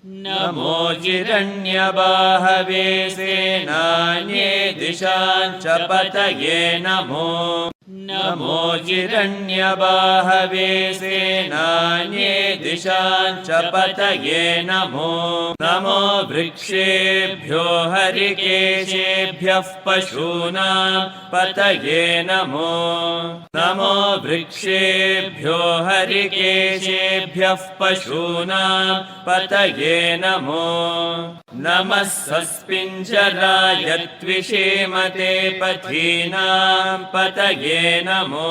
नमो हिरण्यबाहवे सेनान्ये दिशाञ्च पतये नमो नमो हिरण्यबाहवे सेनान्ये दिशाञ्च पतये नमो नमो वृक्षेभ्यो हरिकेशेभ्यः पशूनां पतये नमो नमो वृक्षेभ्यो हरिकेशेभ्यः पशूनां पतये नमो नमः सस्पिञ्जराय त्विषेमते पथीनां पतये नमो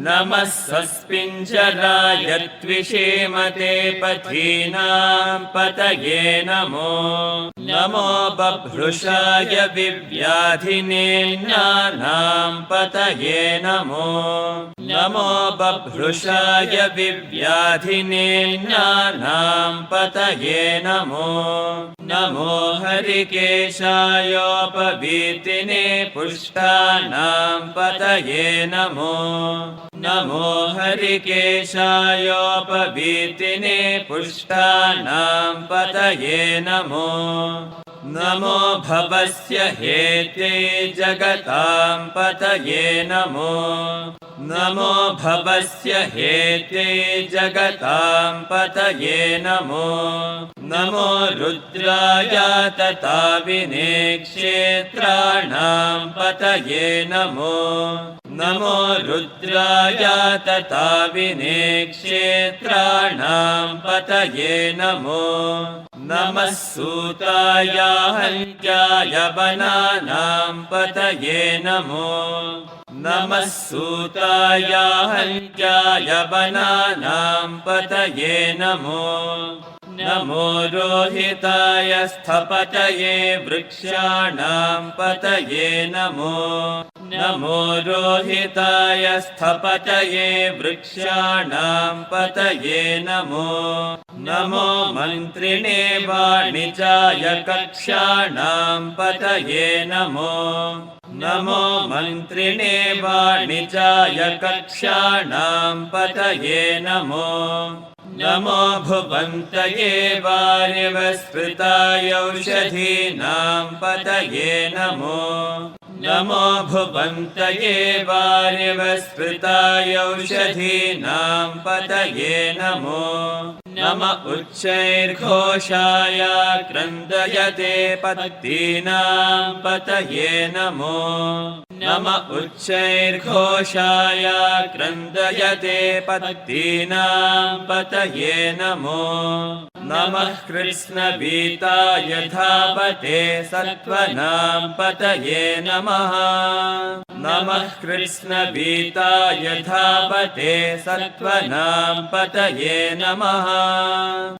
नमः सस्पिञ्जराय त्विषेमते पथीनां पतये नमो नमो बभ्रुषाय विव्याधिनेन्यानां पतये नमो नमो बभ्रुषाय विव्याधिनेन्यानां पतये नमो नमो हरिकेशायोपवीतिने पुष्टानां पतये नमो नमो हरिकेशायोपवीतिने पुष्टानां पतये नमो नमो भवस्य हेते जगतां पतये नमो नमो भवस्य हेते जगतां पतये नमो नमो रुद्राय तताविने क्षेत्राणां पतये नमो नमो रुद्राय तताविने क्षेत्राणां पतये नमो नमः सूताय हन्त्याय वनानां पतये नमो नमः सूताय हन्त्याय वनानां पतये नमो नमो रोहिताय स्थपतये वृक्षाणां पतये नमो नमो रोहिताय स्थपतये वृक्षाणां पतये नमो नमो मन्त्रिणे वाणिजाय कक्षाणां पतये नमो नमो मन्त्रिणे वाणिजाय कक्षाणां पतये नमो नमो भुवन्तये वारिवस्कृताय औषधीनां पतये नमो नमो भुवन्तये वारिवस्कृताय औषधीनां पतये नमो नम उच्चैर्घोषाय क्रन्दयते पत्तीनां पतये नमो नम उच्चैर्घोषाय क्रन्दयते पत्तीनां पतये नमो नमः कृत्स्नवीताय धावते सत्त्वनां पतये नमः नमः कृत्स्नवीताय धावते सत्त्वनां पतये नमः